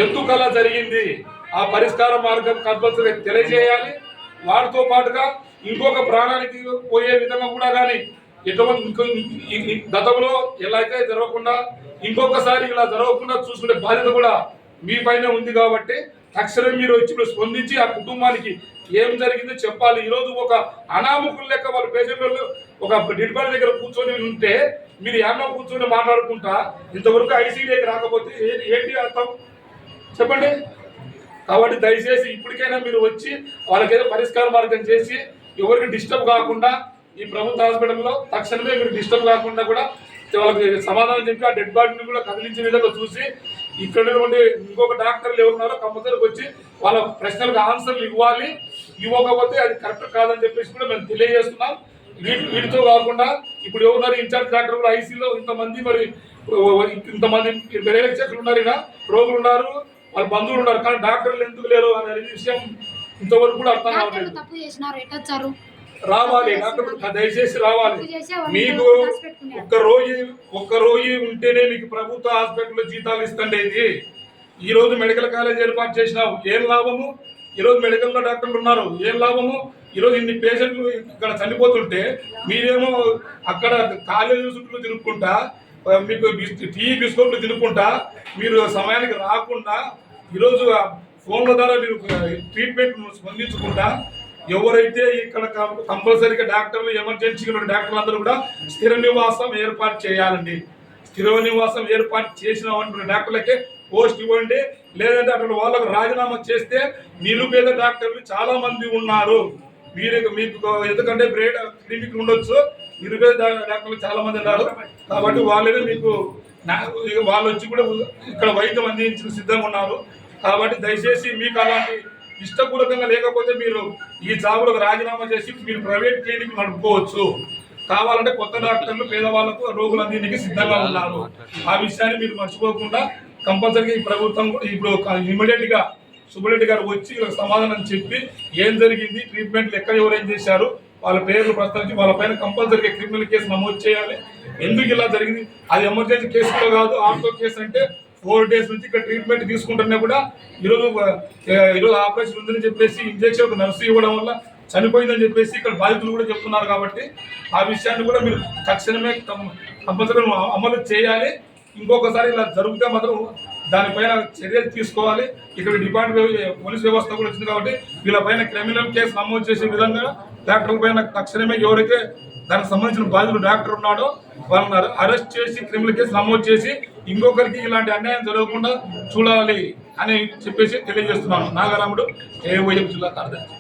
ఎందుకు అలా జరిగింది ఆ పరిష్కార మార్గం కంపల్సరీ తెలియజేయాలి. వాటితో పాటుగా ఇంకొక ప్రాణానికి పోయే విధంగా కూడా కానీ ఎటువంటి గతంలో ఎలా అయితే జరగకుండా ఇంకొకసారి ఇలా జరగకుండా చూసుకునే బాధ్యత కూడా మీ పైన ఉంది. కాబట్టి తక్షణం మీరు వచ్చి స్పందించి ఆ కుటుంబానికి ఏం జరిగిందో చెప్పాలి. ఈరోజు ఒక అనామకులు లెక్క వాళ్ళ పేషెంట్లు ఒక డెడ్ బాడీ దగ్గర కూర్చొని ఉంటే మీరు ఏమన్నా కూర్చొని మాట్లాడుకుంటా ఇంతవరకు ఐసీయూకి రాకపోతే ఏంటి అర్థం చెప్పండి. కాబట్టి దయచేసి ఇప్పటికైనా మీరు వచ్చి వాళ్ళకేదో పరిష్కార మార్గం చేసి ఎవరికి డిస్టర్బ్ కాకుండా ఈ ప్రభుత్వ హాస్పిటల్లో తక్షణమే మీరు డిస్టర్బ్ కాకుండా కూడా వాళ్ళకి సమాధానం చెప్పి ఆ డెడ్ బాడీని కూడా కదిలించే విధంగా చూసి ఇక్కడ ఉండే ఇంకొక డాక్టర్లు ఎవరున్నారో కంపల్సరీకి వచ్చి వాళ్ళ ప్రశ్నలకు ఆన్సర్లు ఇవ్వాలి. ఇవ్వకపోతే అది కరెక్ట్ కాదని చెప్పేసి కూడా మేము తెలియజేస్తున్నాం. వీటితో కాకుండా ఇప్పుడు ఎవరున్నారు ఇన్ఛార్జ్ డాక్టర్ కూడా ఐసీలో ఇంతమంది మరి ఇంతమంది వేరే చెట్లు ఉన్నారు, ఇలా రోగులు ఉన్నారు, వాళ్ళ బంధువులు ఉన్నారు, కానీ డాక్టర్లు ఎందుకు లేరు అనే విషయం ఇంతవరకు కూడా అర్థం కావట్లేదు. రావాలి డాక్టర్ దయచేసి రావాలి. మీకు ఒక్క రోజు ఉంటేనే మీకు ప్రభుత్వ హాస్పిటల్లో జీతాలు ఇస్తుండేది. ఈ రోజు మెడికల్ కాలేజ్ ఏర్పాటు చేసినావు, ఏం లాభము? ఈరోజు మెడికల్లో డాక్టర్లు ఉన్నారు, ఏం లాభము? ఈరోజు ఇన్ని పేషెంట్లు ఇక్కడ చనిపోతుంటే మీరేమో అక్కడ కాలేజీ చుట్టూ తిరుక్కుంటా మీకు టీ బిస్కెట్లు తినుకుంటా మీరు సమయానికి రాకుండా ఈరోజు ఫోన్ల ద్వారా మీరు ట్రీట్మెంట్ స్పందించకుండా ఎవరైతే ఇక్కడ కంపల్సరీగా డాక్టర్లు ఎమర్జెన్సీగా ఉన్న డాక్టర్లు అందరూ కూడా స్థిర నివాసం ఏర్పాటు చేయాలండి. స్థిర నివాసం ఏర్పాటు చేసిన డాక్టర్లకే పోస్ట్ ఇవ్వండి. లేదంటే అక్కడ వాళ్ళకు రాజీనామా చేస్తే నిరుపేద డాక్టర్లు చాలా మంది ఉన్నారు. మీకు ఎందుకంటే బ్రేడ్ క్లినిక్ ఉండొచ్చు, నిరుపేద డాక్టర్లు చాలా మంది ఉన్నారు. కాబట్టి వాళ్ళని మీకు వాళ్ళు వచ్చి కూడా ఇక్కడ వైద్యం అందించిన సిద్ధంగా ఉన్నారు. కాబట్టి దయచేసి మీకు అలాంటి ఇష్టపూర్వకంగా లేకపోతే మీరు ఈ జాబులకు రాజీనామా చేసి మీరు ప్రైవేట్ క్లినిక్ నడుపుకోవచ్చు. కావాలంటే కొత్త డాక్టర్లు పేదవాళ్లకు రోగులందరికీ సిద్ధంగా ఉన్నారు. ఆ విషయాన్ని మీరు మర్చిపోకుండా కంపల్సరీగా ఈ ప్రభుత్వం ఇప్పుడు ఇమీడియట్ గా సుబ్బారెడ్డి గారు వచ్చి సమాధానం చెప్పి ఏం జరిగింది, ట్రీట్మెంట్లు ఎక్కడ ఎవరేం చేశారు, వాళ్ళ పేర్లు ప్రస్తావించి వాళ్ళ పైన కంపల్సరీగా క్రిమినల్ కేసు నమోదు చేయాలి. ఎందుకు ఇలా జరిగింది, అది ఎమర్జెన్సీ కేసులో కాదు, ఆటో కేసు అంటే 4 days నుంచి ఇక్కడ ట్రీట్మెంట్ తీసుకుంటున్నా కూడా ఈరోజు ఆపరేషన్ ఉందని చెప్పేసి ఇంజెక్షన్ ఒక నర్సు ఇవ్వడం వల్ల చనిపోయిందని చెప్పేసి ఇక్కడ బాధితులు కూడా చెప్తున్నారు. కాబట్టి ఆ విషయాన్ని కూడా మీరు తక్షణమే కంపల్సరీగా అమలు చేయాలి. ఇంకొకసారి ఇలా జరిగితే మాత్రం దానిపైన చర్యలు తీసుకోవాలి. ఇక్కడ పోలీస్ వ్యవస్థ కూడా వచ్చింది కాబట్టి వీళ్ళపైన క్రిమినల్ కేసు నమోదు చేసే విధంగా డాక్టర్ల పైన తక్షణమే ఎవరైతే దానికి సంబంధించిన బాధితుడు డాక్టర్ ఉన్నాడో వాళ్ళని అరెస్ట్ చేసి క్రిమినల్ కేసు నమోదు చేసి ఇంకొకరికి ఇలాంటి అన్యాయం జరగకుండా చూడాలి అని చెప్పేసి తెలియజేస్తున్నాను. నాగరాముడు, AOM జిల్లా కార్యదర్శి.